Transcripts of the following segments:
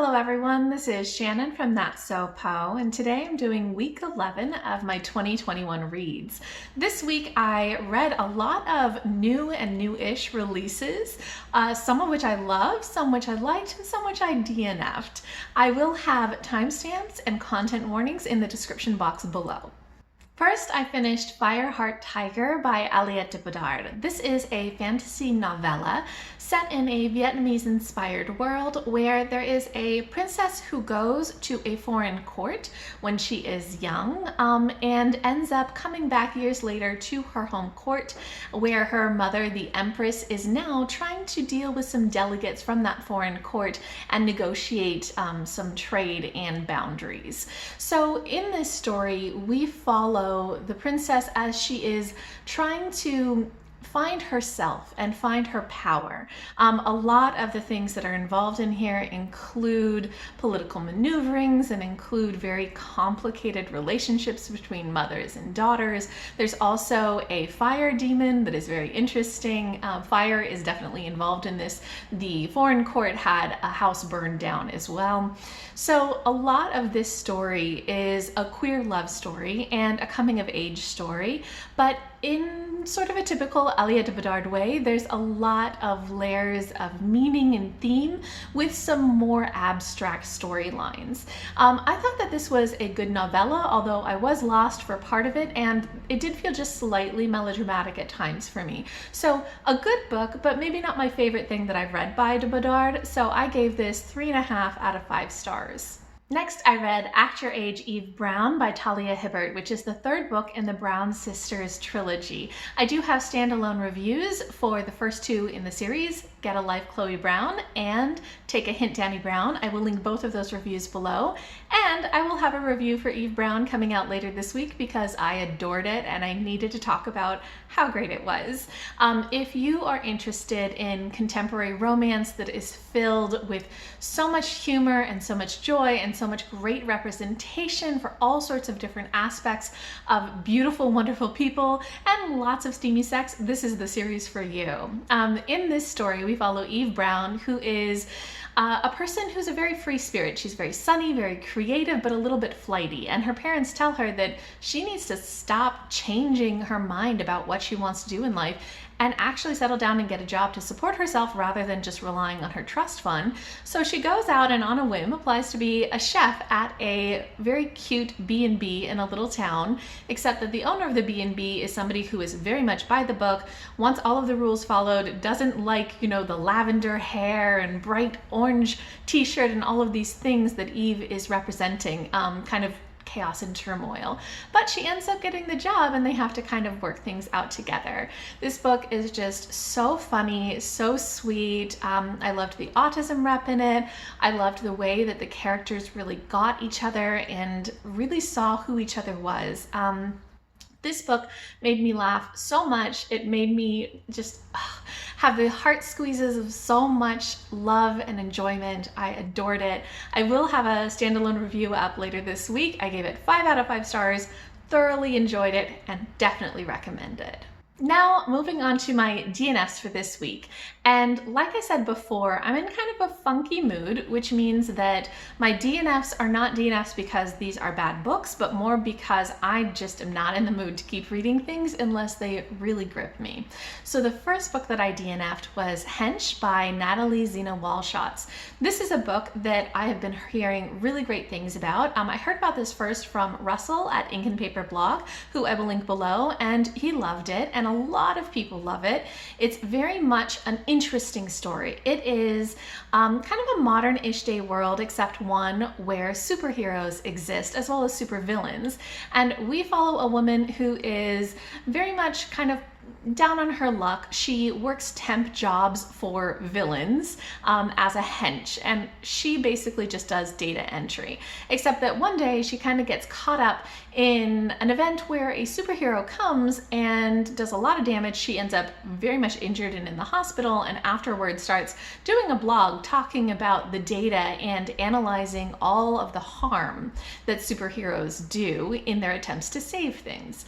Hello everyone, this is Shannon from That's So Po, and today I'm doing week 11 of my 2021 reads. This week I read a lot of new and new-ish releases, some of which I loved, some which I liked, and some which I DNF'd. I will have timestamps and content warnings in the description box below. First, I finished Fireheart Tiger by Aliette Bodard. This is a fantasy novella set in a Vietnamese-inspired world where there is a princess who goes to a foreign court when she is young and ends up coming back years later to her home court where her mother, the Empress, is now trying to deal with some delegates from that foreign court and negotiate some trade and boundaries. So in this story, we follow the princess as she is trying to find herself and find her power. A lot of the things that are involved in here include political maneuverings and include very complicated relationships between mothers and daughters. There's also a fire demon that is very interesting. Fire is definitely involved in this. The foreign court had a house burned down as well. So a lot of this story is a queer love story and a coming of age story, but in sort of a typical Aliette Bodard way, there's a lot of layers of meaning and theme with some more abstract storylines. I thought that this was a good novella, although I was lost for part of it, and it did feel just slightly melodramatic at times for me. So a good book, but maybe not my favorite thing that I've read by Bodard, so I gave this 3.5 out of 5 stars. Next, I read Act Your Age, Eve Brown by Talia Hibbert, which is the third book in the Brown Sisters trilogy. I do have standalone reviews for the first two in the series, Get a Life Chloe Brown and Take a Hint Dani Brown. I will link both of those reviews below. And I will have a review for Eve Brown coming out later this week because I adored it and I needed to talk about how great it was. If you are interested in contemporary romance that is filled with so much humor and so much joy and so much great representation for all sorts of different aspects of beautiful, wonderful people and lots of steamy sex, this is the series for you. In this story, we follow Eve Brown, who is a person who's a very free spirit. She's very sunny, very creative, but a little bit flighty. And her parents tell her that she needs to stop changing her mind about what she wants to do in life and actually settle down and get a job to support herself rather than just relying on her trust fund. So she goes out and on a whim applies to be a chef at a very cute B&B in a little town, except that the owner of the B&B is somebody who is very much by the book, wants all of the rules followed, doesn't like, the lavender hair and bright orange t-shirt and all of these things that Eve is representing, kind of chaos and turmoil. But she ends up getting the job and they have to kind of work things out together. This book is just so funny, so sweet. I loved the autism rep in it. I loved the way that the characters really got each other and really saw who each other was. This book made me laugh so much. It made me just have the heart squeezes of so much love and enjoyment. I adored it. I will have a standalone review up later this week. I gave it 5 out of 5 stars, thoroughly enjoyed it, and definitely recommend it. Now, moving on to my DNFs for this week. And like I said before, I'm in kind of a funky mood, which means that my DNFs are not DNFs because these are bad books, but more because I just am not in the mood to keep reading things unless they really grip me. So the first book that I DNF'd was Hench by Natalie, Zina, Walschots. This is a book that I have been hearing really great things about. I heard about this first from Russell at Ink and Paper Blog, who I will link below, and he loved it, and a lot of people love it. It's very much an interesting story. It is kind of a modern-ish day world, except one where superheroes exist as well as supervillains. And we follow a woman who is very much kind of down on her luck. She works temp jobs for villains as a hench, and she basically just does data entry. Except that one day she kind of gets caught up in an event where a superhero comes and does a lot of damage. She ends up very much injured and in the hospital, and afterwards starts doing a blog talking about the data and analyzing all of the harm that superheroes do in their attempts to save things.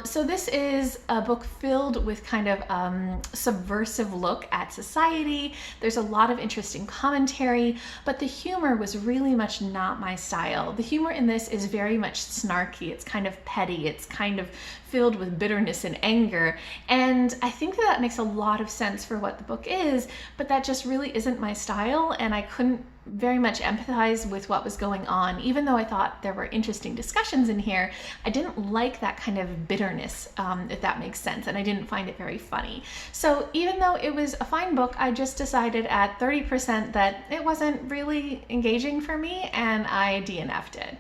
So this is a book filled filled with kind of subversive look at society. There's a lot of interesting commentary, but the humor was really much not my style. The humor in this is very much snarky. It's kind of petty. It's kind of filled with bitterness and anger. And I think that makes a lot of sense for what the book is, but that just really isn't my style, and I couldn't very much empathize with what was going on. Even though I thought there were interesting discussions in here, I didn't like that kind of bitterness, if that makes sense, and I didn't find it very funny. So even though it was a fine book, I just decided at 30% that it wasn't really engaging for me, and I DNF'd it.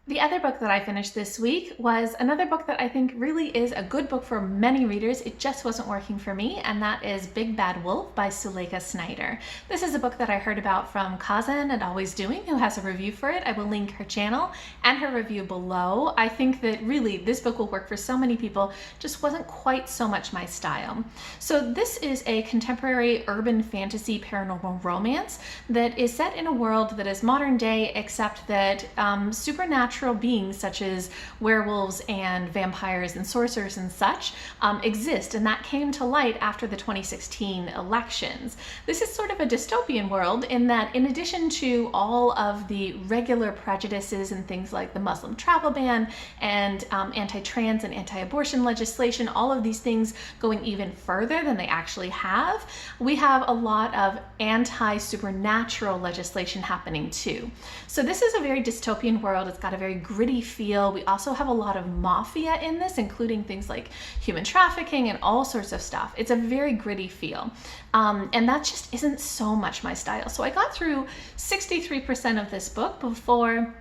The other book that I finished this week was another book that I think really is a good book for many readers. It just wasn't working for me, and that is Big Bad Wolf by Suleikha Snyder. This is a book that I heard about from Kazen and Always Doing, who has a review for it. I will link her channel and her review below. I think that really this book will work for so many people, just wasn't quite so much my style. So this is a contemporary urban fantasy paranormal romance that is set in a world that is modern day, except that supernatural beings such as werewolves and vampires and sorcerers and such exist, and that came to light after the 2016 elections. This is sort of a dystopian world in that, in addition to all of the regular prejudices and things like the Muslim travel ban and anti-trans and anti-abortion legislation, all of these things going even further than they actually have, we have a lot of anti-supernatural legislation happening too. So this is a very dystopian world. It's got a very gritty feel. We also have a lot of mafia in this, including things like human trafficking and all sorts of stuff. It's a very gritty feel. And that just isn't so much my style. So I got through 63% of this book before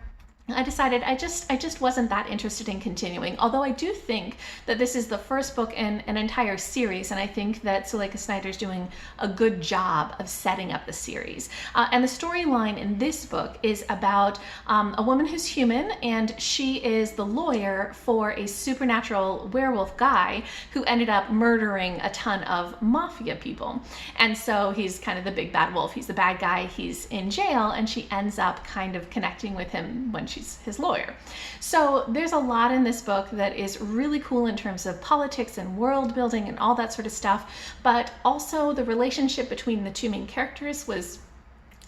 I decided I just wasn't that interested in continuing, although I do think that this is the first book in an entire series, and I think that Suleikha Snyder's doing a good job of setting up the series. And the storyline in this book is about a woman who's human, and she is the lawyer for a supernatural werewolf guy who ended up murdering a ton of mafia people. And so he's kind of the big bad wolf. He's the bad guy. He's in jail, and she ends up kind of connecting with him when she's his lawyer. So there's a lot in this book that is really cool in terms of politics and world building and all that sort of stuff, but also the relationship between the two main characters was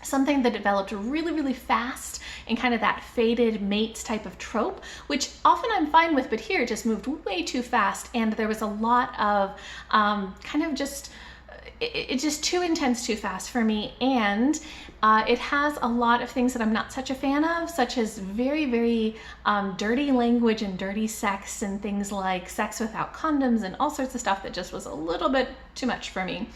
something that developed really, really fast in kind of that fated mates type of trope, which often I'm fine with, but here it just moved way too fast, and there was a lot of kind of just it's just too intense too fast for me, and it has a lot of things that I'm not such a fan of, such as very, very dirty language and dirty sex and things like sex without condoms and all sorts of stuff that just was a little bit too much for me.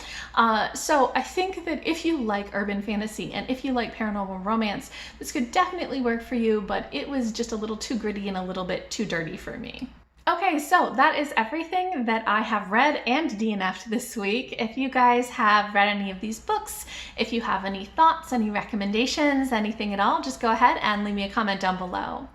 So I think that if you like urban fantasy and if you like paranormal romance, this could definitely work for you, but it was just a little too gritty and a little bit too dirty for me. Okay, so that is everything that I have read and DNF'd this week. If you guys have read any of these books, if you have any thoughts, any recommendations, anything at all, just go ahead and leave me a comment down below.